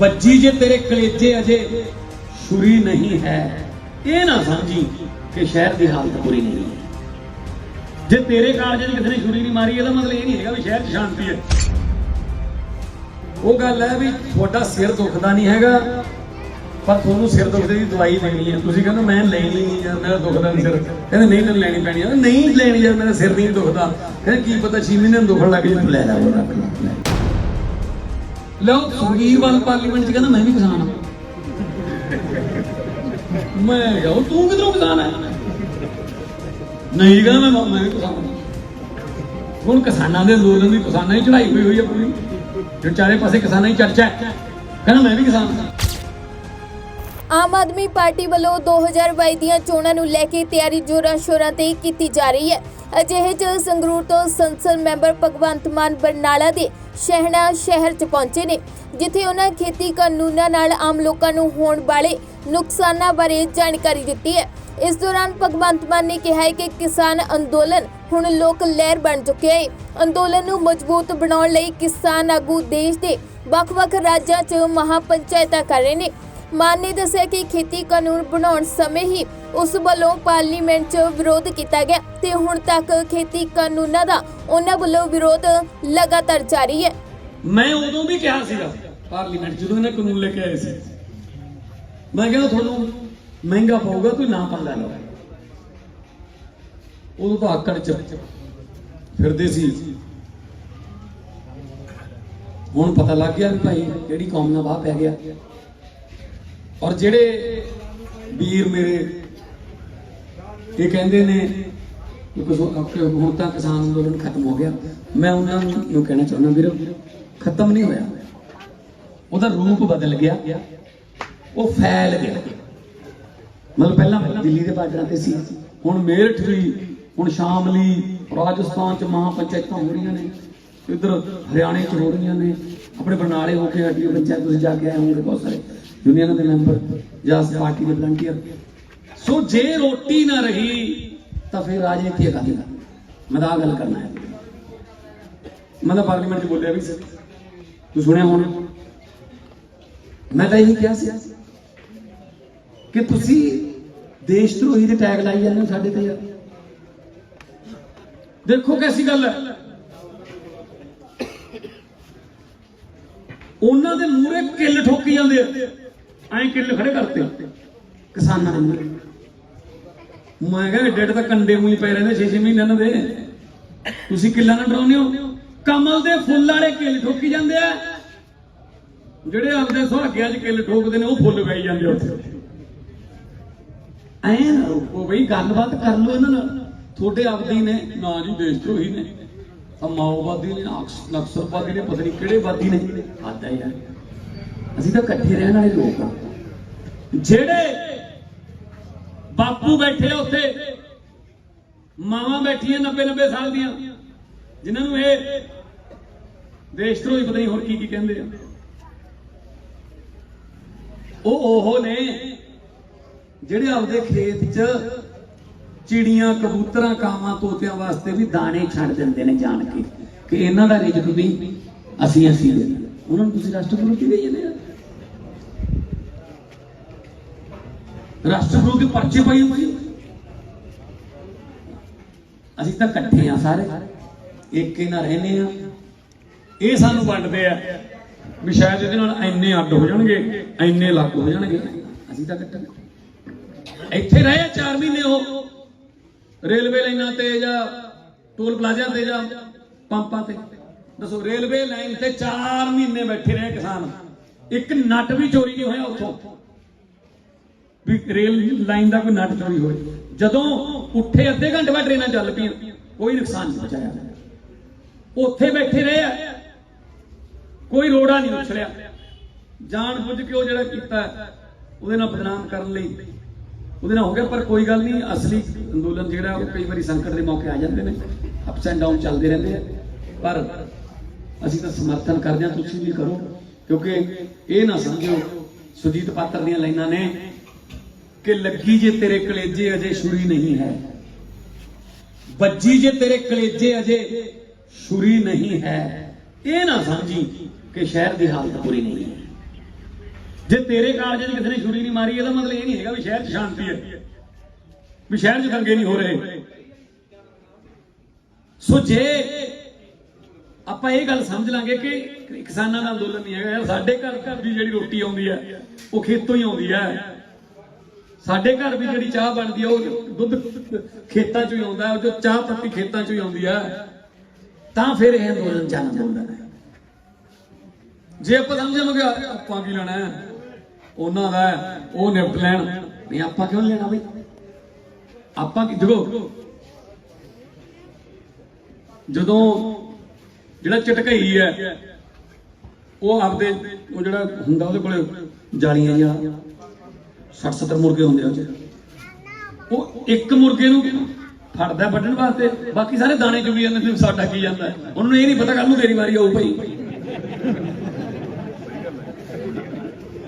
बज्जी जे तेरे कलेजे अजे छुरी नहीं है, ये ना समझी कि शहर की हालत बुरी नहीं है। जे तेरे कालज किसी ने छुरी नहीं मारी, ਇਹਦਾ मतलब ये नहीं है भी शहर च शांति है। वो गल है भी थोड़ा सिर दुखदा नहीं हैगा, पर थोनू सिर दुखदे दी दवाई देनी है। तुसीं कहंदे मैं लेनी नहीं यार, मेरा दुखदा नहीं सिर, कहंदे नहीं तैनूं लेनी पैनी है। नहीं लेनी यार, मेरा सिर नहीं दुखदा, कहंदे की पता 6 महीने दुखण लग जाए, ले ला वो रख ला। लो सुखबीर पार्लीमेंट च कहंदा मैं भी किसान हां, मैं क्या तू किधरों किसान है? नहीं कहना मैं भी किसान हूं। हुण किसानां दे अंदोलन दी किसानां ही चढ़ाई हुई है पूरी, जो चारे पासे किसानां ही चर्चा है, कहना मैं भी किसान हां। आम आदमी पार्टी ਵੱਲੋਂ 2022 ਦੀਆਂ ਚੋਣਾਂ ਨੂੰ ਲੈ ਕੇ ਤਿਆਰੀ ਜ਼ੋਰਾਂ ਸ਼ੋਰਾਂ ਤੇ ਕੀਤੀ ਜਾ ਰਹੀ ਹੈ। ਅਜਿਹੇ 'ਚ ਸੰਗਰੂਰ ਤੋਂ ਸੰਸਦ ਮੈਂਬਰ ਭਗਵੰਤ ਮਾਨ ਬਰਨਾਲਾ ਦੇ ਸ਼ਹਿਣਾ ਸ਼ਹਿਰ 'ਚ ਪਹੁੰਚੇ ਨੇ, ਜਿੱਥੇ ਉਹਨਾਂ ਖੇਤੀ ਕਾਨੂੰਨਾਂ ਨਾਲ ਆਮ ਲੋਕਾਂ ਨੂੰ ਹੋਣ ਵਾਲੇ ਨੁਕਸਾਨਾਂ ਬਾਰੇ ਜਾਣਕਾਰੀ ਦਿੱਤੀ ਹੈ। ਇਸ ਦੌਰਾਨ ਭਗਵੰਤ ਮਾਨ ਨੇ ਕਿਹਾ ਹੈ ਕਿ ਕਿਸਾਨ ਅੰਦੋਲਨ ਹੁਣ ਲੋਕ ਲਹਿਰ ਬਣ ਚੁੱਕਿਆ ਹੈ। ਅੰਦੋਲਨ ਨੂੰ ਮਜ਼ਬੂਤ ਬਣਾਉਣ ਲਈ ਕਿਸਾਨ ਆਗੂ ਦੇਸ਼ ਦੇ ਵੱਖ-ਵੱਖ ਰਾਜਾਂ 'ਚ ਮਹਾਪੰਚਾਇਤਾਂ ਕਰ ਰਹੇ ਨੇ। ਮਾਨ ਨੇ ਦੱਸਿਆ ਕਿ ਖੇਤੀ ਕਾਨੂੰਨ ਬਣਾਉਣ ਸਮੇਂ ਹੀ ਉਸ ਵੱਲੋਂ ਪਾਰਲੀਮੈਂਟ 'ਚ ਵਿਰੋਧ ਕੀਤਾ ਗਿਆ ਤੇ ਹੁਣ ਤੱਕ ਖੇਤੀ ਕਾਨੂੰਨਾਂ ਦਾ ਉਹਨਾਂ ਵੱਲੋਂ ਵਿਰੋਧ ਲਗਾਤਾਰ ਜਾਰੀ ਹੈ। ਮੈਂ ਉਦੋਂ ਵੀ ਕਿਹਾ ਸੀਗਾ ਪਾਰਲੀਮੈਂਟ ਜਦੋਂ ਇਹਨਾਂ ਕਾਨੂੰਨ ਲੈ ਕੇ ਆਏ ਸੀ, ਮੈਂ ਕਿਹਾ ਤੁਹਾਨੂੰ ਮਹਿੰਗਾ ਪਊਗਾ, ਤੁਸੀਂ ਨਾ ਪੰਗਾ ਲਓ। ਉਦੋਂ ਤਾਂ ਆਕੜ ਚ ਫਿਰਦੇ ਸੀ, ਹੁਣ ਪਤਾ ਲੱਗ ਗਿਆ ਵੀ ਭਾਈ ਕਿਹੜੀ ਕੌਮ ਨਾਲ ਵਾਹ ਪੈ ਗਿਆ। ਔਰ ਜਿਹੜੇ ਵੀਰ ਮੇਰੇ ਇਹ ਕਹਿੰਦੇ ਨੇ ਕਿ ਹੁਣ ਤਾਂ ਕਿਸਾਨ ਅੰਦੋਲਨ ਖਤਮ ਹੋ ਗਿਆ, ਮੈਂ ਉਹਨਾਂ ਨੂੰ ਕਹਿਣਾ ਚਾਹੁੰਦਾ ਵੀਰੋ ਖਤਮ ਨਹੀਂ ਹੋਇਆ, ਉਹਦਾ ਰੂਪ ਬਦਲ ਗਿਆ, ਉਹ ਫੈਲ ਗਿਆ। ਮਤਲਬ ਪਹਿਲਾਂ ਦਿੱਲੀ ਦੇ ਬਾਰਡਰਾਂ ਤੇ ਸੀ, ਹੁਣ ਮੇਰਠ ਵੀ, ਹੁਣ ਸ਼ਾਮਲੀ, ਰਾਜਸਥਾਨ ਚ ਮਹਾਪੰਚਾਇਤਾਂ ਹੋ ਰਹੀਆਂ ਨੇ, ਇੱਧਰ ਹਰਿਆਣੇ ਚ ਹੋ ਰਹੀਆਂ ਨੇ, ਆਪਣੇ ਬਰਨਾਲੇ ਹੋ ਕੇ ਹੱਡੀ ਪੰਚਾਇਤ ਤੁਸੀਂ ਜਾ ਕੇ ਆਏ ਹੋਣਗੇ, ਬਹੁਤ ਸਾਰੇ यूनियन के मैंबर या पार्टी के वलंटियर। सो जे रोटी ना रही तो फिर राजनीति है कादी, मैं तो गल करना है। मैं तो पार्लीमेंट बोलिया भी तू सुनिया होना, मैं तो यही कहा कि तुसी देशद्रोही दे टैग लाई जाने साडे ते यार। देखो कैसी गल है, उन्हां दे मूहरे किल ठोकी जांदे आ, ਐਂ ਕਿੱਲ ਖੜੇ ਕਰਤੇ ਕਿਸਾਨਾਂ ਨੇ। ਮੈਂ ਕਿਹਾ ਏਡੇ ਤਾਂ ਕੰਡੇ ਮੂੰਹ ਪੈ ਰਹੇ ਨੇ 6-6 ਮਹੀਨਿਆਂ ਦੇ, ਤੁਸੀਂ ਕਿੱਲਾਂ ਨਾਲ ਡਰਾਉਂਦੇ ਹੋ। ਕਮਲ ਦੇ ਫੁੱਲ ਵਾਲੇ ਕਿੱਲ ਠੋਕੀ ਜਾਂਦੇ ਆ, ਜਿਹੜੇ ਆਪਦੇ ਸੁਹਾਗਿਆਂ 'ਚ ਕਿੱਲ ਠੋਕਦੇ ਨੇ ਉਹ ਫੁੱਲ ਗਾਈ ਜਾਂਦੇ ਉੱਥੇ। ਐਂ ਨਾ ਰੋਕੋ ਬਈ, ਗੱਲਬਾਤ ਕਰ ਲਓ ਇਹਨਾਂ ਨਾਲ। ਤੁਹਾਡੇ ਆਪਦੀ ਨੇ ਨਾ ਜੀ, ਦੇਸ਼ਧਰੋਹੀ ਨੇ, ਮਾਓਵਾਦੀ ਨੇ, ਨਕਸਲਵਾਦੀ ਨੇ, ਪਤਾ ਨਹੀਂ ਕਿਹੜੇ ਵਾਦੀ ਨੇ। ਆਦਾ ਯਾਰ, ਅਸੀਂ ਤਾਂ ਇਕੱਠੇ ਰਹਿਣ ਵਾਲੇ ਲੋਕ ਆ। ਜਿਹੜੇ ਬਾਪੂ ਬੈਠੇ ਆ ਉੱਥੇ, ਮਾਵਾਂ ਬੈਠੀਆਂ 90-90 ਸਾਲ ਦੀਆਂ, ਜਿਨ੍ਹਾਂ ਨੂੰ ਇਹ ਦੇਸ਼ਧਰੋਹੀ ਪਤਾ ਨਹੀਂ ਹੋਰ ਕੀ ਕਹਿੰਦੇ ਆ, ਉਹ ਨੇ ਜਿਹੜੇ ਆਪਦੇ ਖੇਤ 'ਚ ਚਿੜੀਆਂ, ਕਬੂਤਰਾਂ, ਕਾਵਾਂ, ਤੋਤਿਆਂ ਵਾਸਤੇ ਵੀ ਦਾਣੇ ਛੱਡ ਦਿੰਦੇ ਨੇ ਜਾਣ ਕੇ ਕਿ ਇਹਨਾਂ ਦਾ ਰਿਜ਼ਕ ਵੀ ਅਸੀਂ ਦੇ। ਉਹਨਾਂ ਨੂੰ ਤੁਸੀਂ ਰਾਸ਼ਟਰਪਤੀ ਕੀ ਦੇਈ ਜਾਂਦੇ ਆ? ਰਾਸ਼ਟਰਪਤੀ ਦੇ ਪਰਚੇ ਪਾਈ ਹੋਈ। ਅਸੀਂ ਤਾਂ ਇਕੱਠੇ ਆ ਸਾਰੇ, ਏਕੇ ਨਾਲ ਰਹਿੰਦੇ ਆ। ਇਹ ਸਾਨੂੰ ਵੰਡਦੇ ਆ ਵੀ ਸ਼ਾਇਦ ਇਹਦੇ ਨਾਲ ਇੰਨੇ ਅੱਡ ਹੋ ਜਾਣਗੇ, ਇੰਨੇ ਲੱਗ ਹੋ ਜਾਣਗੇ। ਅਸੀਂ ਤਾਂ ਇਕੱਠੇ ਇੱਥੇ ਰਹੇ 4 ਮਹੀਨੇ। ਉਹ ਰੇਲਵੇ ਲਾਈਨਾਂ ਤੇ ਜਾਂ ਟੋਲ ਪਲਾਜ਼ਾ ਤੇ ਜਾਂ ਪੰਪਾਂ ਤੇ, ਦੱਸੋ ਰੇਲਵੇ ਲਾਈਨ ਤੇ 4 ਮਹੀਨੇ ਬੈਠੇ ਰਹੇ ਕਿਸਾਨ, ਇੱਕ ਨਟ ਵੀ ਚੋਰੀ ਨਹੀਂ ਹੋਇਆ ਉੱਥੋਂ, ਵੀ ਰੇਲ ਲਾਈਨ ਦਾ ਕੋਈ ਨਟ ਚੋਰੀ ਹੋਏ। ਜਦੋਂ ਉੱਠੇ ਅੱਧੇ ਘੰਟੇ ਬਾਅਦ ਟ੍ਰੇਨਾਂ ਚੱਲ ਪਈਆਂ, ਕੋਈ ਨੁਕਸਾਨ ਨਹੀਂ ਪਹੁੰਚਾਇਆ। ਉੱਥੇ ਬੈਠੇ ਰਹੇ ਆ, ਕੋਈ ਰੋੜਾ ਨਹੀਂ ਉਛਲਿਆ। ਜਾਣ ਬੁੱਝ ਕੇ ਉਹ ਜਿਹੜਾ ਕੀਤਾ ਉਹਦੇ ਨਾਲ ਬਦਨਾਮ ਕਰਨ ਲਈ ਉਹਦੇ ਨਾਲ ਹੋ ਗਿਆ। ਪਰ ਕੋਈ ਗੱਲ ਨਹੀਂ, ਅਸਲੀ ਅੰਦੋਲਨ ਜਿਹੜਾ ਉਹ ਕਈ ਵਾਰੀ ਸੰਕਟ ਦੇ ਮੌਕੇ ਆ ਜਾਂਦੇ ਨੇ, ਅਪਸ ਐਂਡ ਡਾਊਨ ਚੱਲਦੇ ਰਹਿੰਦੇ ਆ। ਪਰ ਅਸੀਂ ਤਾਂ ਸਮਰਥਨ ਕਰਦੇ ਹਾਂ, ਤੁਸੀਂ ਵੀ ਕਰੋ, ਕਿਉਂਕਿ ਇਹ ਨਾ ਸਮਝੋ ਸੁਰਜੀਤ ਪਾਤਰ ਦੀਆਂ ਲਾਈਨਾਂ ਨੇ कि लगी जे तेरे कलेजे अजे छुरी नहीं है, बज्जी जे तेरे कलेजे अजे छुरी नहीं है, ये ना समझी कि शहर की हालत बुरी नहीं है। ਜੇ ਤੇਰੇ ਕਾਲਜ 'ਚ ਕਿਸੇ ਨੇ ਛੁਰੀ ਨਹੀਂ ਮਾਰੀ ਇਹਦਾ ਮਤਲਬ ਇਹ ਨਹੀਂ ਹੈਗਾ ਵੀ ਸ਼ਹਿਰ 'ਚ ਸ਼ਾਂਤੀ ਹੈ, ਵੀ ਸ਼ਹਿਰ 'ਚ ਦੰਗੇ ਨਹੀਂ ਹੋ ਰਹੇ। ਸੋ ਜੇ ਆਪਾਂ ਇਹ ਗੱਲ ਸਮਝ ਲਾਂਗੇ ਕਿ ਕਿਸਾਨਾਂ ਦਾ ਅੰਦੋਲਨ ਨਹੀਂ ਹੈਗਾ, ਯਾਰ ਸਾਡੇ ਘਰ ਦੀ ਜਿਹੜੀ ਰੋਟੀ ਆਉਂਦੀ ਹੈ ਉਹ ਖੇਤੋਂ ਹੀ ਆਉਂਦੀ ਹੈ, ਸਾਡੇ ਘਰ ਵੀ ਜਿਹੜੀ ਚਾਹ ਬਣਦੀ ਹੈ ਉਹ ਦੁੱਧ ਖੇਤਾਂ 'ਚੋਂ ਹੀ ਆਉਂਦਾ, ਉਹ ਜੋ ਚਾਹ ਪੱਤੀ ਖੇਤਾਂ 'ਚੋਂ ਹੀ ਆਉਂਦੀ ਹੈ, ਤਾਂ ਫਿਰ ਇਹ ਅੰਦੋਲਨ ਚੱਲ ਜਾਂਦਾ ਹੈ। ਜੇ ਆਪਾਂ ਸਮਝਾਂਗੇ ਆਪਾਂ ਕੀ ਲੈਣਾ ਹੈ, ਉਹਨਾਂ ਦਾ ਉਹ ਨਿਪਟ ਲੈਣ, ਨਹੀਂ ਆਪਾਂ ਕਿਉਂ ਲੈਣਾ ਬਈ? ਆਪਾਂ ਕੀ ਦੇਖੋ, ਜਦੋਂ ਜਿਹੜਾ ਝਟਕਈ ਹੈ ਉਹ ਆਪਦੇ ਉਹ ਜਿਹੜਾ ਹੁੰਦਾ ਉਹਦੇ ਕੋਲੇ ਜਾਲੀਆਂ ਜਾਂ 60-70 ਮੁਰਗੇ ਹੁੰਦੇ ਆ, ਉਹ ਇੱਕ ਮੁਰਗੇ ਨੂੰ ਫੜਦਾ ਵੱਢਣ ਵਾਸਤੇ, ਬਾਕੀ ਸਾਰੇ ਦਾਣੇ ਚੁਗੀ ਜਾਂਦੇ ਨੇ। ਸਾਡਾ ਕੀ ਜਾਂਦਾ, ਉਹਨੂੰ ਇਹ ਨਹੀਂ ਪਤਾ ਕੱਲ ਨੂੰ ਤੇਰੀ ਵਾਰੀ ਆਊ ਭਾਈ,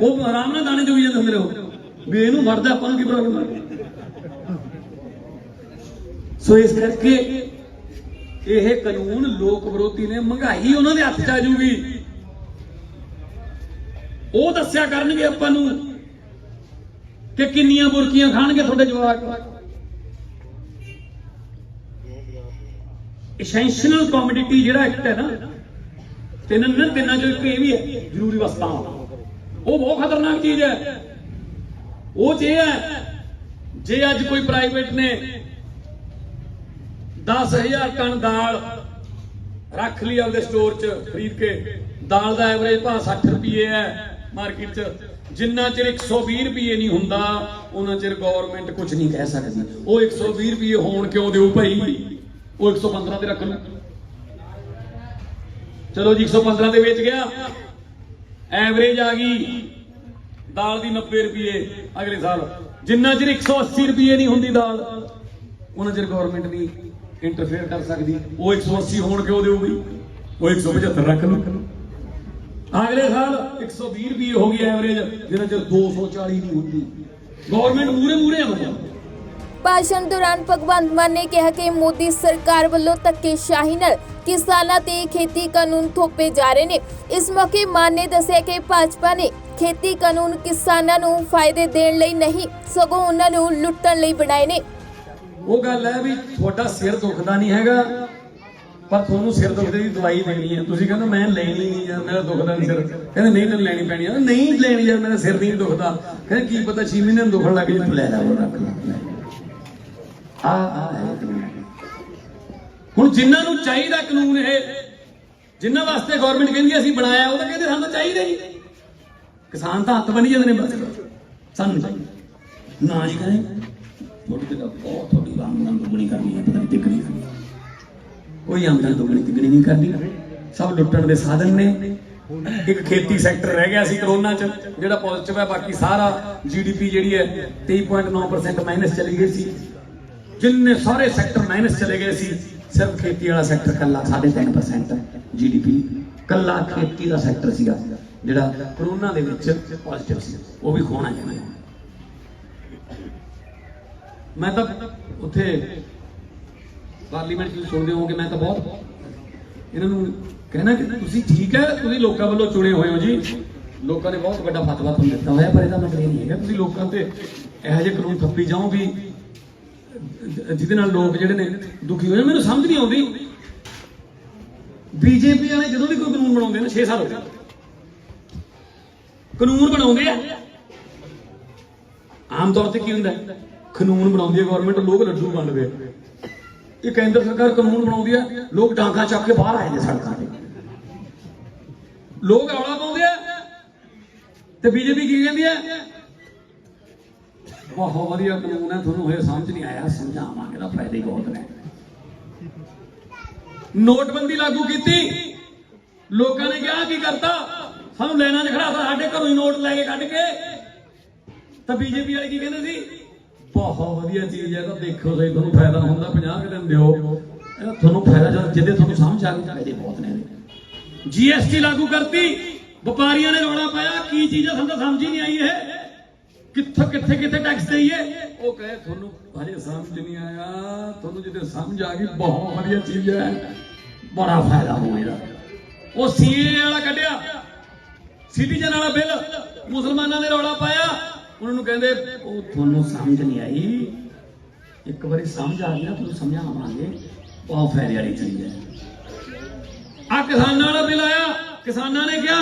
ਉਹ ਆਰਾਮ ਨਾਲ ਦਾਣੇ ਚੁਗੀ ਜਾਂਦੇ ਹੁੰਦੇ ਨੇ ਵੀ ਇਹਨੂੰ ਫੜਦਾ, ਆਪਾਂ ਨੂੰ ਕੀ ਪ੍ਰੋਬਲਮ ਹੈ। ਸੋ ਇਸ ਕਰਕੇ ਇਹ ਕਾਨੂੰਨ ਲੋਕ ਵਿਰੋਧੀ ਨੇ, ਮਹਿੰਗਾਈ ਉਹਨਾਂ ਦੇ ਹੱਥ 'ਚ ਆ ਜੂਗੀ, ਉਹ ਦੱਸਿਆ ਕਰਨਗੇ ਆਪਾਂ ਨੂੰ ਕਿ ਕਿੰਨੀਆਂ ਬੁਰਕੀਆਂ ਖਾਣਗੇ ਤੁਹਾਡੇ ਜਵਾਕ। ਐਸੈਂਸ਼ੀਅਲ ਕਮੋਡਿਟੀ ਜਿਹੜਾ ਐਕਟ ਹੈ ਨਾ, ਤਿੰਨਾਂ ਚੋਂ ਇੱਕ ਇਹ ਵੀ ਹੈ ਜ਼ਰੂਰੀ ਵਸਤਾਂ, ਉਹ ਬਹੁਤ ਖਤਰਨਾਕ ਚੀਜ਼ ਹੈ। ਉਹ ਜੇ ਹੈ ਜੇ ਅੱਜ ਕੋਈ ਪ੍ਰਾਈਵੇਟ ਨੇ 10,000 ਟਨ ਦਾਲ ਰੱਖ ਲਈ ਆਪਦੇ ਸਟੋਰ 'ਚ ਖਰੀਦ ਕੇ, ਦਾਲ ਦਾ ਐਵਰੇਜ ਭਾਅ 60 ਰੁਪਏ ਹੈ ਮਾਰਕੀਟ 'ਚ, ਜਿੰਨਾ ਚਿਰ 120 ਰੁਪਏ ਨਹੀਂ ਹੁੰਦਾ ਉਹਨਾਂ ਚਿਰ ਗਵਰਨਮੈਂਟ ਕੁਝ ਨਹੀਂ ਕਹਿ ਸਕਦੀ। ਉਹ 120 ਰੁਪਏ ਹੋਣ ਕਿਉਂ ਦਿਓ ਭਾਈ, ਉਹ 115 ਤੇ ਰੱਖ ਲਓ, ਚਲੋ ਜੀ 115 ਤੇ ਵੇਚ ਗਿਆ, ਐਵਰੇਜ ਆ ਗਈ ਦਾਲ ਦੀ 90 ਰੁਪਏ ਅਗਲੇ ਸਾਲ, ਜਿੰਨਾ ਚਿਰ 180 ਰੁਪਏ ਨਹੀਂ ਹੁੰਦੀ ਦਾਲ ਉਹਨਾਂ ਚਿਰ ਗਵਰਨਮੈਂਟ ਨਹੀਂ ਇੰਟਰਫੇਅਰ ਕਰ ਸਕਦੀ। ਉਹ 180 ਹੋਣ ਕਿਉਂ ਦੇਊਗੀ, ਉਹ 175 ਰੱਖ ਲਓ, ਅਗਲੇ ਸਾਲ 120 ਰੁਪਏ ਹੋ ਗਈ ਐਵਰੇਜ, ਜਿੰਨਾ ਚਿਰ 240 ਨਹੀਂ ਹੁੰਦੀ, ਗਵਰਨਮੈਂਟ ਮੂਰੇ ਆ ਮਤਲਬ। ਭਾਸ਼ਣ ਦੌਰਾਨ ਭਗਵੰਤ ਮਾਨ ਨੇ ਕਿਹਾ ਕਿ ਮੋਦੀ ਸਰਕਾਰ ਵੱਲੋਂ ਧੱਕੇਸ਼ਾਹੀ ਨਾਲ ਕਿਸਾਨਾਂ ਤੇ ਖੇਤੀ ਕਾਨੂੰਨ ਥੋਪੇ ਜਾ ਰਹੇ ਨੇ। ਇਸ ਮੌਕੇ ਮਾਨ ਨੇ ਦੱਸਿਆ ਕਿ ਭਾਜਪਾ ਨੇ ਖੇਤੀ ਕਾਨੂੰਨ ਕਿਸਾਨਾਂ ਨੂੰ ਫਾਇਦੇ ਦੇਣ ਲਈ ਨਹੀਂ, ਸਗੋਂ ਉਹਨਾਂ ਨੂੰ ਲੁੱਟਣ ਲਈ ਬਣਾਏ ਨੇ। ਉਹ ਗੱਲ ਹੈ ਵੀ ਤੁਹਾਡਾ ਸਿਰ ਦੁਖਦਾ ਨਹੀਂ ਹੈਗਾ, ਪਰ ਤੁਹਾਨੂੰ ਸਿਰ ਦੁਖਦੇ ਦੀ ਦਵਾਈ ਦੇਣੀ ਹੈ। ਤੁਸੀਂ ਕਹਿੰਦੇ ਮੈਂ ਲੈਣੀ ਨਹੀਂ ਯਾਰ, ਮੇਰਾ ਦੁਖਦਾ ਨਹੀਂ ਸਿਰ, ਕਹਿੰਦੇ ਨਹੀਂ ਤੈਨੂੰ ਲੈਣੀ ਪੈਣੀ ਹੈ, ਨਹੀਂ ਲੈਣੀ ਯਾਰ ਮੇਰਾ ਸਿਰ ਨਹੀਂ ਦੁਖਦਾ, ਕਹਿੰਦੇ ਕੀ ਪਤਾ 6 ਮਹੀਨੇ ਨੂੰ ਦੁਖਣ ਲੱਗ ਜੇ, ਤੂੰ ਲੈ ਲੈ ਉਹ ਰੱਖ ਲੈ। ਹੁਣ ਜਿਨ੍ਹਾਂ ਨੂੰ ਚਾਹੀਦਾ ਕਾਨੂੰਨ ਇਹ, ਜਿਨ੍ਹਾਂ ਵਾਸਤੇ ਗਵਰਨਮੈਂਟ ਕਹਿੰਦੀ ਅਸੀਂ ਬਣਾਇਆ, ਉਹ ਤਾਂ ਕਹਿੰਦੇ ਸਾਨੂੰ ਚਾਹੀਦਾ ਹੀ, ਕਿਸਾਨ ਤਾਂ ਹੱਥ ਬੰਨੀ ਜਾਂਦੇ ਨੇ ਬਸ, ਸਾਨੂੰ ਚਾਹੀਦਾ ਨਾ ਜੀ, ਕਹਿੰਦੇ ਤੁਹਾਡੀ ਤੇ ਬਹੁਤ ਤੁਹਾਡੀ ਆਮਦਨ ਦੁੱਗਣੀ ਕਰਨੀ ਹੈ, ਪਤਾ ਨਹੀਂ ਤਿੱਗਣੀ ਕਰਨੀ, ਕੋਈ ਆਮਦਨ ਦੁੱਗਣੀ ਤਿੱਗਣੀ ਨਹੀਂ ਕਰਨੀ, ਸਭ ਲੁੱਟਣ ਦੇ ਸਾਧਨ ਨੇ। ਇੱਕ ਖੇਤੀ ਸੈਕਟਰ ਰਹਿ ਗਿਆ ਸੀ ਕਰੋਨਾ 'ਚ ਜਿਹੜਾ ਪੋਜ਼ਿਟਿਵ ਹੈ, ਬਾਕੀ ਸਾਰਾ GDP ਜਿਹੜੀ ਹੈ 23.9% ਮਾਈਨਸ ਚਲੀ ਗਈ ਸੀ, ਜਿੰਨੇ ਸਾਰੇ ਸੈਕਟਰ ਮਾਈਨਸ ਚਲੇ ਗਏ ਸੀ, ਸਿਰਫ ਖੇਤੀ ਵਾਲਾ ਸੈਕਟਰ ਕੱਲਾ 3.5% GDP ਕੱਲਾ ਖੇਤੀ ਦਾ ਸੈਕਟਰ ਸੀਗਾ ਜਿਹੜਾ ਕਰੋਨਾ ਦੇ ਵਿੱਚ ਪੋਜ਼ਿਟਿਵ ਸੀ, ਉਹ ਵੀ ਖੋਣਾ ਚਾਹੀਦਾ। ਮੈਂ ਤਾਂ ਉੱਥੇ ਪਾਰਲੀਮੈਂਟ 'ਚ ਸੁਣਦੇ ਹੋਗੇ, ਮੈਂ ਤਾਂ ਬਹੁਤ ਇਹਨਾਂ ਨੂੰ ਕਹਿਣਾ ਕਿ ਤੁਸੀਂ ਠੀਕ ਹੈ, ਤੁਸੀਂ ਲੋਕਾਂ ਵੱਲੋਂ ਚੁਣੇ ਹੋਏ ਹੋ ਜੀ, ਲੋਕਾਂ ਨੇ ਬਹੁਤ ਵੱਡਾ ਫਤਵਾ ਤੁਹਾਨੂੰ ਦਿੱਤਾ ਹੋਇਆ, ਪਰ ਇਹਦਾ ਮਤਲਬ ਇਹ ਨਹੀਂ ਹੈਗਾ ਤੁਸੀਂ ਲੋਕਾਂ ਤੇ ਇਹੋ ਜਿਹੇ ਕਾਨੂੰਨ ਥੱਪੀ ਜਾਓ ਵੀ ਜਿਹਦੇ ਨਾਲ ਲੋਕ ਜਿਹੜੇ ਨੇ ਦੁਖੀ ਹੋ ਜਾਣ। ਮੈਨੂੰ ਸਮਝ ਨਹੀਂ ਆਉਂਦੀ, BJP ਵਾਲੇ ਜਦੋਂ ਵੀ ਕੋਈ ਕਾਨੂੰਨ ਬਣਾਉਂਦੇ ਨੇ, 6 ਸਾਲ ਹੋ ਗਏ ਕਾਨੂੰਨ ਬਣਾਉਂਦੇ ਆ, ਆਮ ਤੌਰ ਤੇ ਕੀ ਹੁੰਦਾ, ਕਾਨੂੰਨ ਬਣਾਉਂਦੀ ਹੈ ਗਵਰਨਮੈਂਟ, ਲੋਕ ਲੱਡੂ ਵੰਡਦੇ, ਇਹ ਕੇਂਦਰ ਸਰਕਾਰ ਕਾਨੂੰਨ ਬਣਾਉਂਦੀ ਹੈ, ਲੋਕ ਡਾਂਗਾ ਚੱਕ ਕੇ ਬਾਹਰ ਆਏ ਨੇ ਸੜਕਾਂ ਤੇ, ਲੋਕ ਰੌਲਾ ਪਾਉਂਦੇ ਆ, ਤੇ BJP ਕੀ ਕਹਿੰਦੀ ਹੈ, ਬਹੁਤ ਵਧੀਆ ਕਾਨੂੰਨ ਹੈ, ਤੁਹਾਨੂੰ ਹੋਏ ਸਮਝ ਨਹੀਂ ਆਇਆ, ਸਮਝਾਵਾਂਗੇ ਤਾਂ ਫਾਇਦੇ ਬਹੁਤ ਨੇ। ਨੋਟਬੰਦੀ ਲਾਗੂ ਕੀਤੀ, ਲੋਕਾਂ ਨੇ ਕਿਹਾ ਕੀ ਕਰਤਾ, ਸਾਨੂੰ ਲੈਣਾ 'ਚ ਖੜਾਤਾ, ਸਾਡੇ ਘਰੋਂ ਹੀ ਨੋਟ ਲੈ ਕੇ ਕੱਢ ਕੇ, ਤਾਂ BJP ਵਾਲੇ ਕੀ ਕਹਿੰਦੇ ਸੀ, ਬਹੁਤ ਵਧੀਆ ਚੀਜ਼ ਹੈ, ਤਾਂ ਦੇਖੋ ਸਹੀ ਤੁਹਾਨੂੰ ਫਾਇਦਾ ਹੁੰਦਾ, 50 ਦਿਨ ਦਿਓ, ਤੁਹਾਨੂੰ ਫਾਇਦਾ ਜਿਹਦੇ ਤੁਹਾਨੂੰ ਸਮਝ ਆ ਗਈ, ਫਾਇਦੇ ਬਹੁਤ ਨੇ। GST ਲਾਗੂ ਕਰਤੀ, ਵਪਾਰੀਆਂ ਨੇ ਰੌਲਾ ਪਾਇਆ, ਕੀ ਚੀਜ਼ ਹੈ ਸਾਨੂੰ ਤਾਂ ਸਮਝ ਹੀ ਨਹੀਂ ਆਈ, ਇਹ ਕਿੱਥੇ ਟੈਕਸ ਦੇਈਏ, ਉਹ ਕਹੇ ਤੁਹਾਨੂੰ ਹਜੇ ਸਮਝ ਨਹੀਂ ਆਇਆ, ਤੁਹਾਨੂੰ ਜਦੋਂ ਸਮਝ ਆ ਗਈ ਬਹੁਤ ਵਧੀਆ ਚੀਜ਼ ਹੈ, ਬੜਾ ਫਾਇਦਾ ਹੋਏਗਾ। ਉਹ CA ਵਾਲਾ ਕੱਢਿਆ, सिटीजन वाला बिल मुसलमाना ने रौला पाया, उन्होंने कहते ਉਹ ਤੁਹਾਨੂੰ ਸਮਝ ਨਹੀਂ ਆਈ, ਇੱਕ ਵਾਰੀ ਸਮਝ ਆ ਗਈ ਨਾ ਤੁਹਾਨੂੰ ਸਮਝਾਵਾਂਗੇ, ਬਹੁਤ ਫਾਇਦੇ ਵਾਲੀ ਚੀਜ਼ ਹੈ। ਆ ਕਿਸਾਨਾਂ ਵਾਲਾ ਬਿੱਲ ਆਇਆ, ਕਿਸਾਨਾਂ ਨੇ ਕਿਹਾ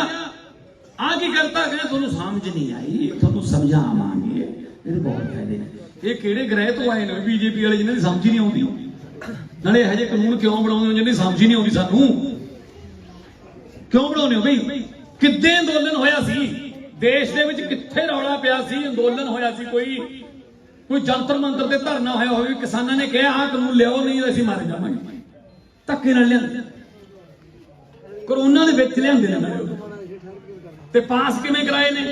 ਆ ਕੀ ਕਰਤਾ, ਕਹਿੰਦੇ ਤੁਹਾਨੂੰ ਸਮਝ ਨਹੀਂ ਆਈ, ਤੁਹਾਨੂੰ ਸਮਝਾਵਾਂਗੇ, ਇਹਦੇ ਬਹੁਤ ਫਾਇਦੇ ਨੇ। ਇਹ ਕਿਹੜੇ ਗ੍ਰਹਿ ਤੋਂ ਆਏ ਨੇ ਬੀਜੇਪੀ ਵਾਲੇ, ਜਿਨ੍ਹਾਂ ਦੀ ਸਮਝ ਹੀ ਨਹੀਂ ਆਉਂਦੀ, ਨਾਲੇ ਇਹੋ ਜਿਹੇ ਕਾਨੂੰਨ ਕਿਉਂ ਬਣਾਉਂਦੇ ਹੋ ਜਿਹਦੀ ਸਮਝ ਹੀ ਨਹੀਂ ਆਉਂਦੀ, ਸਾਨੂੰ ਕਿਉਂ ਬਣਾਉਂਦੇ ਹੋ ਬਈ? ਕਿੱਦੇ ਅੰਦੋਲਨ ਹੋਇਆ ਸੀ ਦੇਸ਼ ਦੇ ਵਿੱਚ, ਕਿੱਥੇ ਰੌਲਾ ਪਿਆ ਸੀ, ਅੰਦੋਲਨ ਹੋਇਆ ਸੀ, ਕੋਈ ਜੰਤਰ ਮੰਤਰ ਤੇ ਧਰਨਾ ਹੋਇਆ ਹੋਵੇ, ਕਿਸਾਨਾਂ ਨੇ ਕਿਹਾ ਆਹ ਕਾਨੂੰਨ ਲਿਆਓ ਨਹੀਂ ਅਸੀਂ ਮਾਰੇ ਜਾਵਾਂਗੇ, ਧੱਕੇ ਨਾਲ ਲਿਆਂਦੇ, ਕਰੋਨਾ ਦੇ ਵਿੱਚ ਲਿਆਂਦੇ ਨੇ ਤੇ ਪਾਸ ਕਿਵੇਂ ਕਰਾਏ ਨੇ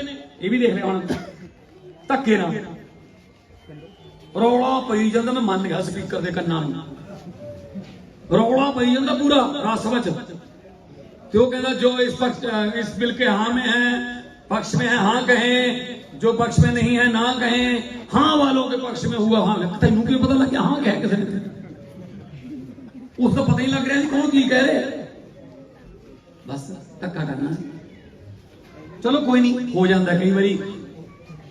ਇਹ ਵੀ ਦੇਖ ਲਿਆ ਹੁਣ, ਧੱਕੇ ਨਾਲ ਰੌਲਾ ਪਈ ਜਾਂਦਾ। ਮੈਂ ਮੰਨ ਗਿਆ ਸਪੀਕਰ ਦੇ ਕੰਨਾਂ ਨੂੰ ਰੌਲਾ ਪਈ ਜਾਂਦਾ ਪੂਰਾ ਰਾਜ सभा ਚ, ਤੇ ਉਹ ਕਹਿੰਦਾ ਜੋ इस बिल के हाँ में है, पक्ष में है हाँ कहें, जो पक्ष में नहीं है ना कहें, हाँ वालों के पक्ष में हुआ हाँ। तेनू क्यों पता लग गया हाँ कह किसी ने? उसका पता ही लग रहा है कौन की कह रहे, बस धक्का करना। चलो कोई नहीं, हो जाता कई बारी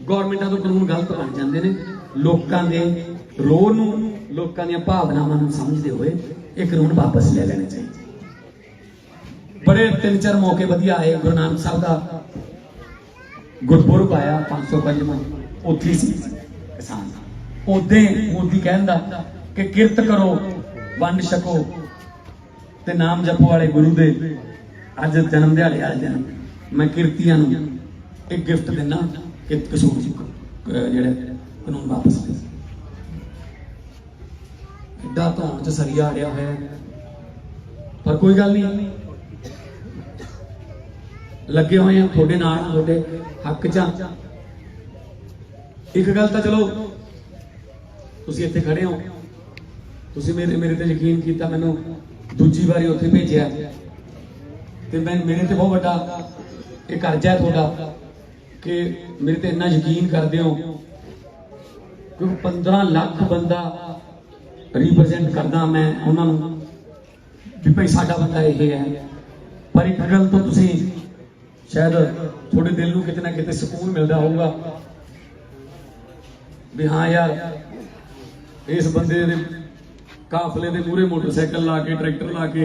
गौरमेंटां तो कानून गलत बन जाते हैं, लोगों के रोह नूं, लोगों दी भावनावां नूं समझदे होए ये कानून वापस ले लेने चाहिए। बड़े 3-4 मौके वधिया आए, गुरु नानक साहब का गुरपुरब आया 505वां, उत्थे सी किसान उदे मोदी कहंदा कि किरत करो वंड छको ते नाम जपो वाले गुरु दे अज जन्म दिहाड़े वाले दिन मैं किरतियां नूं एक गिफ्ट देना कि कसूर जिहड़े कानून वापस ले। एडा धौन च सरिया अड़िया होया, पर कोई गल नहीं, लगे हुए हैं थोड़े नाल, थोड़े हक च। एक गल तो चलो तुसीं इत्थे खड़े हो, तुसीं मेरे ते यकीन किया, मैनूं दूजी बारी उत्थे भेजिया ते मैं मेरे ते बहुत बड़ा एक कर्जा है थोड़ा कि मेरे ते इन्ना यकीन करदे हो, क्योंकि 15 लाख बंदा रिप्रजेंट करदा मैं उन्होंने भी भाई साडा बंदा ये है। पर एक गल तो तुसीं शायद थोड़े दिल को कितना कितने सुकून मिलता होगा भी हाँ यार इस बंदे दे काफले दे पूरे मोटरसाइकिल ला के ट्रैक्टर ला के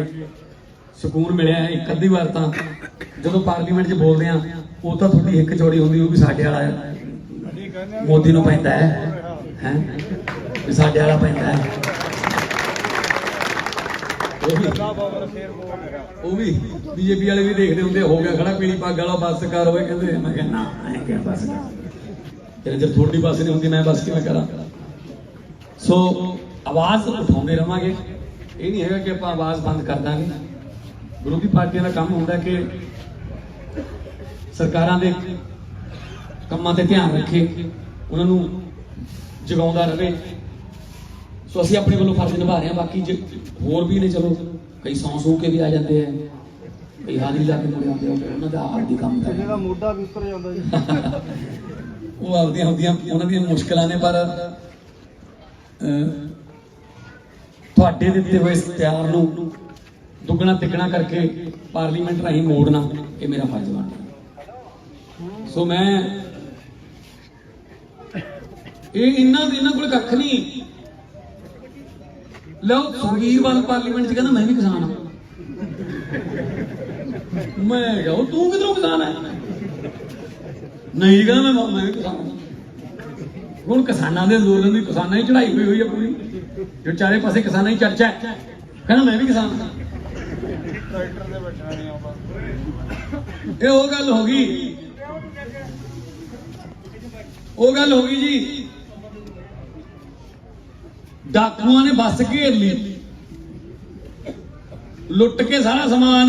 सुकून मिले है। एक अद्धी बार तो जो पार्लीमेंट च बोलते हैं वो तो थोड़ी हिक चौड़ी होंगी, वो भी साडे वाला मोदी नूं पैंदा है भी साडे वाला पैंदा है, वो भी बीजेपी वाले भी देखते होंगे, हो गया खड़ा पीली पग वाला बस कर होए, कहते मैं कहना मैं क्या बस कर, जब थोड़ी बस नहीं होंगी मैं बस किवें करा। सो आवाज उठाते रहांगे, ये नहीं है कि आप आवाज बंद कर देंगे। विरोधी पार्टियों का काम होंदा कि सरकारां दे कामां ते ध्यान रखे, उन्होंने जगाउंदा रहे। सो असीं अपने वालों फर्ज निभा रहे हैं, बाकी होर भी ने चलो कई सौ सू के भी आ जाते हैं, कई हाजिरी ला के मुड़े आते हैं, उन्होंने दा आरती काम करना मोढा भी उतर जांदा जी वो आपदियां होंदियां उन्हां दी मुश्किलां ने, पर तुहाडे दित्ते होए इख्तियार नूं दुगना तिगना करके पार्लीमेंट राहीं मोड़ना ये मेरा फर्ज बनदा। सो मैं ये इन्हां कोल कख नहीं। लो सुखबीर बादल पार्लीमेंट च कहना मैं भी किसान हाँ, मैं क्या तू किधरों किसान है, नहीं कहना मैं भी किसान हाँ। हुण किसानां दे अंदोलन दी किसानां ही चढ़ाई हुई है पूरी, जो चारे पासे किसानां ही चर्चा है, कहना मैं भी किसान हाँ। ये वो गल होगी जी। डाकुआं ने बस घेर ली, लुट के सारा समान,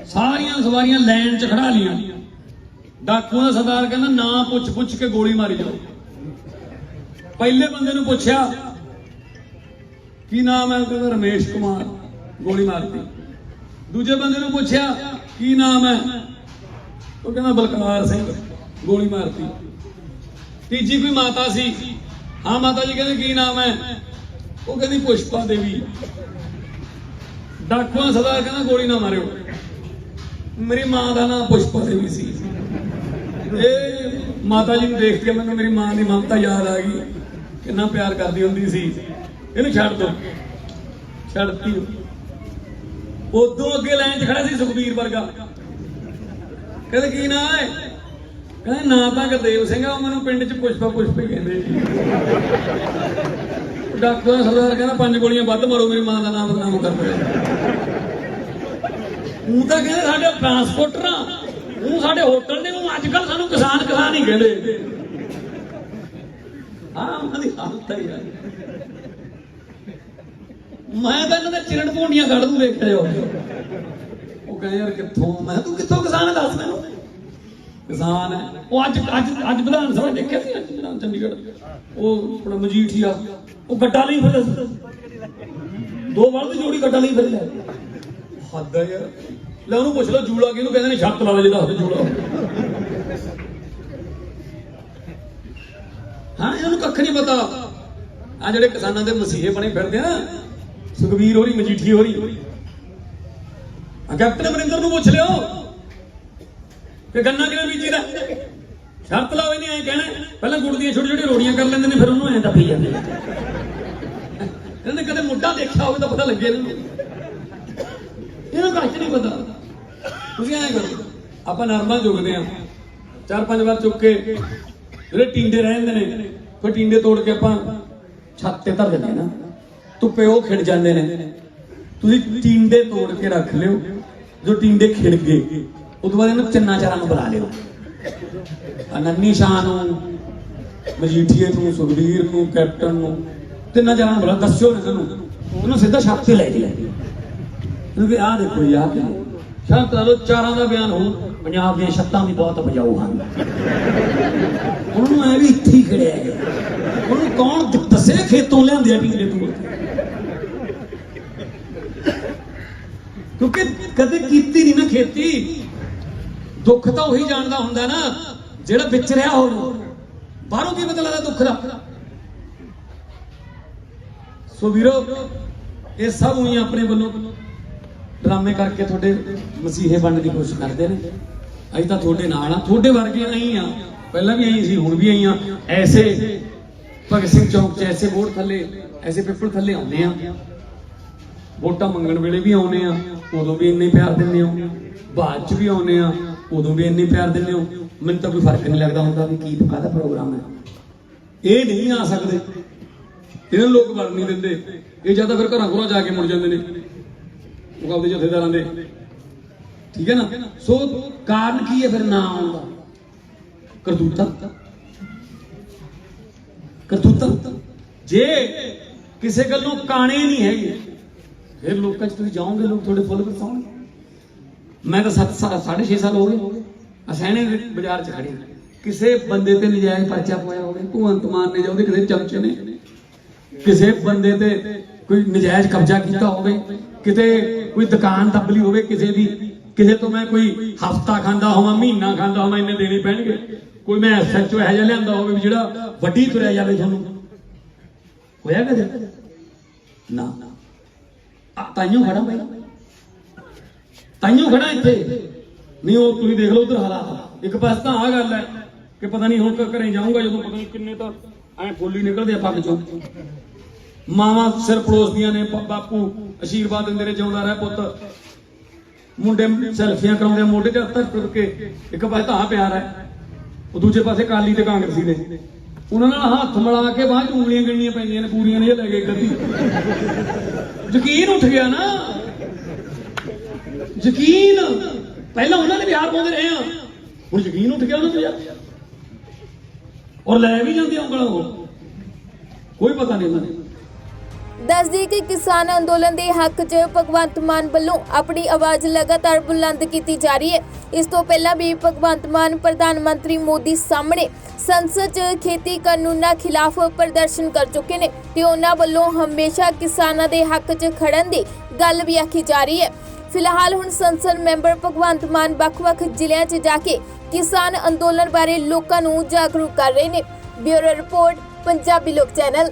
सारियां सवारियां लैन च खड़ा लिया। डाकुआं दा सरदार कहना ना पुछ पुछ के गोली मारी जाओ। पहले बंदे नूं पुछया की नाम है, कहता रमेश कुमार, गोली मारती। दूजे बंदे नूं पुछया की नाम है, वो कहना बलकार सिंह, गोली मारती। तीजी कोई माता सी, हाँ माता जी कहते की नाम है, वो कहती पुष्पा देवी। डाकुआं सरदार कहना गोली ना मारियो। मेरी मां का नाम पुष्पा देवी सी। माता जी को देख के मैं मेरी मां की ममता याद आ गई, कितना प्यार करती होंगी सी। इन्हू छड़ दो, छड़ती। उदों अगे लाइन च खड़ा सी सुखबीर वर्गा, कहते की ना है, कहते ना तो गुरदेव सिंह आ, मैनू पिंड च पुष्पा पुष्पा कहते। डॉक्टर सरदार कहना 5 गोलियां वध मारो, मेरी मां का नाम बदनाम कर दो। हूं तो कहते साडे ट्रांसपोर्टर हूं साडे होटल ने, अजकल सानू किसान किसान ही कहते। हाँ उन्होंने हालत है यार। मैं तो इन्होंने चिरण भूंडियां कढ़ दूं, देख रहे हो। वो कहे यार कितों, मैं तू कितों किसान है, दस मैनू। किसान है वो अज अज अज विधान सभा देखिया सी, चंडीगढ़ वो अपना मजीठिया वो गड्ढा नहीं फिर 2 बल्द जोड़ी गड्ढा नहीं फिर लिया। हद है यार। ले उन्होंने पूछ लो जूड़ा किहनूं कहंदे ने, छत्त ला दे दस जूड़ा। हाँ इन्होंने कख नहीं पता। आ जिहड़े किसानां दे मसीहे बने फिरदे ना, सुखबीर होरी मजीठी होरी, कैप्टन अमरिंदर नूं पूछ लियो कि गन्ना किवें बीजीदा, शर्त लाओ। नहीं ऐ कहना पहले गुड़ दी छोटी छोटी रोटियां कर लेंदे ने, फिर उन्होंने ऐ दफी जांदे। इन्होंने कदे मुड्ढा देखा होवे तां पता लगे इन्होंने कख नहीं पता। तुसीं ऐ करो, आपां नरमा चुगदे आ, 4-5 बार चुक के ਜਿਹੜੇ ਟਿੰਡੇ ਰਹਿੰਦੇ ਨੇ, ਫਿਰ ਟਿੰਡੇ ਤੋੜ ਕੇ ਆਪਾਂ ਛੱਤ ਤੇ ਧਰ ਦਿੰਦੇ ਨਾ, ਧੁੱਪੇ ਉਹ ਖਿੜ ਜਾਂਦੇ ਨੇ। ਤੁਸੀਂ ਟਿੰਡੇ ਤੋੜ ਕੇ ਰੱਖ ਲਿਓ, ਜੋ ਟਿੰਡੇ ਖਿੜ ਗਏ ਉਦੋਂ ਬਾਅਦ ਇਹਨੂੰ ਚੰਨਾ ਚਾਰਾਂ ਨੂੰ ਬੁਲਾ ਲਿਓ। ਨੰਨੀ ਸ਼ਾਹ ਨੂੰ, ਮਜੀਠੀਏ ਨੂੰ, ਸੁਖਬੀਰ ਨੂੰ, ਕੈਪਟਨ ਨੂੰ, ਤਿੰਨਾਂ ਚਾਰਾਂ ਨੂੰ ਬੁਲਾ, ਦੱਸਿਓ ਇਹਨਾਂ ਨੂੰ, ਉਹਨੂੰ ਸਿੱਧਾ ਛੱਤ ਤੇ ਲੈ ਜੀ। ਕਿਉਂਕਿ ਆਹ ਦੇਖੋ ਜੀ, ਆਹ ਸ਼ਰਤ ਲਾ ਲਓ, ਚਾਰਾਂ ਦਾ ਬਿਆਨ ਹੋਊ, ਪੰਜਾਬ ਦੀਆਂ ਛੱਤਾਂ ਵੀ ਬਹੁਤ ਉਪਜਾਊ ਹਨ। ਉਹਨੂੰ ਐ ਵੀ ਇੱਥੇ ਹੀ ਖੜਿਆ ਹੈ, ਉਹਨੂੰ ਕੌਣ ਦੱਸੇ ਖੇਤੋਂ ਲਿਆਂਦੇ ਆ ਟਿੰਡੇ ਤੋਂ, ਕਿਉਂਕਿ ਕਦੇ ਕੀਤੀ ਨਹੀਂ ਨਾ ਖੇਤੀ। ਦੁੱਖ ਤਾਂ ਉਹੀ ਜਾਣਦਾ ਹੁੰਦਾ ਨਾ ਜਿਹੜਾ ਵਿੱਚ ਰਿਹਾ ਹੋਵੇ, ਬਾਹਰੋਂ ਕੀ ਪਤਾ ਲੱਗਦਾ ਦੁੱਖ ਦਾ। ਸੋ ਵੀਰੋ, ਇਹ ਸਭ ਉਹੀ ਆਪਣੇ ਵੱਲੋਂ ਡਰਾਮੇ ਕਰਕੇ ਤੁਹਾਡੇ ਮਸੀਹੇ ਬਣਨ ਦੀ ਕੋਸ਼ਿਸ਼ ਕਰਦੇ ਨੇ। ਅਸੀਂ ਤਾਂ ਤੁਹਾਡੇ ਨਾਲ ਆ, ਤੁਹਾਡੇ ਵਰਗੇ ਨਹੀਂ ਆ, ਪਹਿਲਾਂ ਵੀ ਆਈ ਸੀ, ਹੁਣ ਵੀ ਆਈ ਆ। ਐਸੇ ਭਗਤ ਸਿੰਘ ਚੌਕ 'ਚ ਐਸੇ ਬੋਰਡ ਥੱਲੇ, ਐਸੇ ਪਿੱਪਲ ਥੱਲੇ ਆਉਂਦੇ ਆ, ਵੋਟਾਂ ਮੰਗਣ ਵੇਲੇ ਵੀ ਆਉਂਦੇ ਆ, ਉਦੋਂ ਵੀ ਇੰਨੇ ਪਿਆਰ ਦਿੰਦੇ ਹੋ, ਬਾਅਦ 'ਚ ਵੀ ਆਉਂਦੇ ਆ, ਉਦੋਂ ਵੀ ਇੰਨੇ ਪਿਆਰ ਦਿੰਦੇ ਹੋ। ਮੈਨੂੰ ਤਾਂ ਕੋਈ ਫਰਕ ਨਹੀਂ ਲੱਗਦਾ ਹੁੰਦਾ ਵੀ ਕੀ ਕਾਹਦਾ ਪ੍ਰੋਗਰਾਮ ਹੈ। ਇਹ ਨਹੀਂ ਆ ਸਕਦੇ, ਇਹਨਾਂ ਲੋਕ ਵੜ ਨਹੀਂ ਦਿੰਦੇ। ਇਹ ਜਾਂ ਤਾਂ ਫਿਰ ਘਰਾਂ ਘਰਾਂ ਜਾ ਕੇ ਮੁੜ ਜਾਂਦੇ ਨੇ ਉਹ ਆਪਦੇ ਜਥੇਦਾਰਾਂ ਦੇ, ਠੀਕ ਹੈ ਨਾ। ਸੋ ਕਾਰਨ ਕੀ ਹੈ ਫਿਰ ਨਾ ਆਉਣ ਦਾ? ਕਰਤੂਤਾਂ। ਜੇ ਕਿਸੇ ਗੱਲੋਂ ਕਾਣੇ ਨਹੀਂ ਹੈਗੇ, ਫਿਰ ਲੋਕਾਂ 'ਚ ਤੁਸੀਂ ਜਾਓਗੇ, ਲੋਕ ਤੁਹਾਡੇ ਫੁੱਲ ਵਰਸਾਉਣਗੇ। ਮੈਂ ਤਾਂ 6.5 ਸਾਲ ਹੋ ਗਏ ਅਸੈਣੇ ਬਾਜ਼ਾਰ 'ਚ ਖੜੇ, ਕਿਸੇ ਬੰਦੇ ਤੇ ਨਜਾਇਜ਼ ਪਰਚਾ ਪਾਇਆ ਹੋਵੇ, ਭਗਵੰਤ ਮਾਨ ਨੇ ਜਾਂ ਉਹਦੇ ਕਿਸੇ ਚਮਚੇ ਨੇ ਕਿਸੇ ਬੰਦੇ ਤੇ ਕੋਈ ਨਜਾਇਜ਼ ਕਬਜ਼ਾ ਕੀਤਾ ਹੋਵੇ, ਕਿਤੇ ਕੋਈ ਦੁਕਾਨ ਦੱਬ ਲਈ ਹੋਵੇ ਕਿਸੇ ਦੀ, ਕਿਸੇ ਤੋਂ ਮੈਂ ਕੋਈ ਹਫਤਾ ਖਾਂਦਾ ਹੋਵਾਂ, ਮਹੀਨਾ ਖਾਂਦਾ ਹੋਵਾਂ, ਇੰਨੇ ਦੇਣੇ ਪੈਣਗੇ। ਕੋਈ ਮੈਂ SHO ਇਹੋ ਜਿਹਾ ਲਿਆਂਦਾ ਹੋਵੇ ਵੀ ਜਿਹੜਾ ਵੱਡੀ ਤੁਰਿਆ ਜਾਵੇ, ਤੁਹਾਨੂੰ ਹੋਇਆ ਕਦੇ? ਨਾ। ਤਾਈਓ ਖੜਾ ਭਾਈ, ਤਾਈਓ ਖੜਾ ਇੱਥੇ। ਨਹੀਂ ਉਹ ਤੁਸੀਂ ਦੇਖ ਲਓ ਉਧਰ ਹਾਲਾਤ। ਇੱਕ ਪਾਸੇ ਤਾਂ ਆਹ ਗੱਲ ਹੈ ਕਿ ਪਤਾ ਨਹੀਂ ਹੁਣ ਘਰੇ ਜਾਊਂਗਾ ਜਦੋਂ ਪਤਾ ਨਹੀਂ ਕਿੰਨੇ ਤਾਂ ਐਂ ਫੁੱਲੀ ਨਿਕਲਦੇ ਆ ਪੱਗ ਚੋਂ। ਮਾਵਾਂ ਸਿਰ ਪੜੋਸਦੀਆਂ ਨੇ, ਬਾਪੂ ਅਸ਼ੀਰਵਾਦ ਦਿੰਦੇ ਨੇ, ਜਿਉਂਦਾ ਰਹਿ ਪੁੱਤ। ਮੁੰਡੇ ਸੈਲਫੀਆਂ ਕਰਾਉਂਦੇ ਮੋਢੇ ਤੇ ਹੱਥ ਤੁਰ ਕੇ। ਇੱਕ ਪਾਸੇ ਤਾਂ ਪਿਆਰ ਹੈ, ਉਹ ਦੂਜੇ ਪਾਸੇ ਕਾਲੀ ਤੇ ਕਾਂਗਰਸੀ ਨੇ। ਉਹਨਾਂ ਨਾਲ ਹੱਥ ਮਿਲਾ ਕੇ ਬਾਅਦ ਉਂਗਲੀਆਂ ਗਿਣਨੀਆਂ ਪੈਂਦੀਆਂ ਨੇ, ਪੂਰੀਆਂ ਨਹੀਂ ਲੈ ਕੇ ਗੱਡੀ। ਯਕੀਨ ਉੱਠ ਗਿਆ ਨਾ, ਯਕੀਨ। ਪਹਿਲਾਂ ਉਹਨਾਂ ਨੇ ਵਿਹਾਰ ਪਾਉਂਦੇ ਰਹੇ ਆ, ਹੁਣ ਯਕੀਨ ਉੱਠ ਗਿਆ ਉਹਨਾਂ ਤੋਂ ਯਾਰ। ਔਰ ਲੈ ਵੀ ਜਾਂਦੇ ਉਂਗਲਾਂ, ਉਹ ਕੋਈ ਪਤਾ ਨਹੀਂ ਉਹਨਾਂ ਨੇ। ਦੱਸਦੀ ਕਿ ਕਿਸਾਨ ਅੰਦੋਲਨ ਦੇ ਹੱਕ 'ਚ ਭਗਵੰਤ ਮਾਨ ਵੱਲੋਂ ਆਪਣੀ ਆਵਾਜ਼ ਲਗਾਤਾਰ ਬੁਲੰਦ ਕੀਤੀ ਜਾ ਰਹੀ ਹੈ। ਇਸ ਤੋਂ ਪਹਿਲਾਂ ਵੀ ਭਗਵੰਤ ਮਾਨ ਪ੍ਰਧਾਨ ਮੰਤਰੀ ਮੋਦੀ ਸਾਹਮਣੇ ਸੰਸਦ 'ਚ ਖੇਤੀ ਕਾਨੂੰਨਾਂ ਖਿਲਾਫ ਪ੍ਰਦਰਸ਼ਨ ਕਰ ਚੁੱਕੇ ਨੇ ਤੇ ਉਹਨਾਂ ਵੱਲੋਂ ਹਮੇਸ਼ਾ ਕਿਸਾਨਾਂ ਦੇ ਹੱਕ 'ਚ ਖੜਨ ਦੀ ਗੱਲ ਵੀ ਆਖੀ ਜਾ ਰਹੀ ਹੈ। ਫਿਲਹਾਲ ਹੁਣ ਸੰਸਦ ਮੈਂਬਰ ਭਗਵੰਤ ਮਾਨ ਵੱਖ-ਵੱਖ ਜ਼ਿਲ੍ਹਿਆਂ 'ਚ ਜਾ ਕੇ ਕਿਸਾਨ ਅੰਦੋਲਨ ਬਾਰੇ ਲੋਕਾਂ ਨੂੰ ਜਾਗਰੂਕ ਕਰ ਰਹੇ ਨੇ। ਬਿਊਰੋ ਰਿਪੋਰਟ, ਪੰਜਾਬੀ ਲੋਕ ਚੈਨਲ।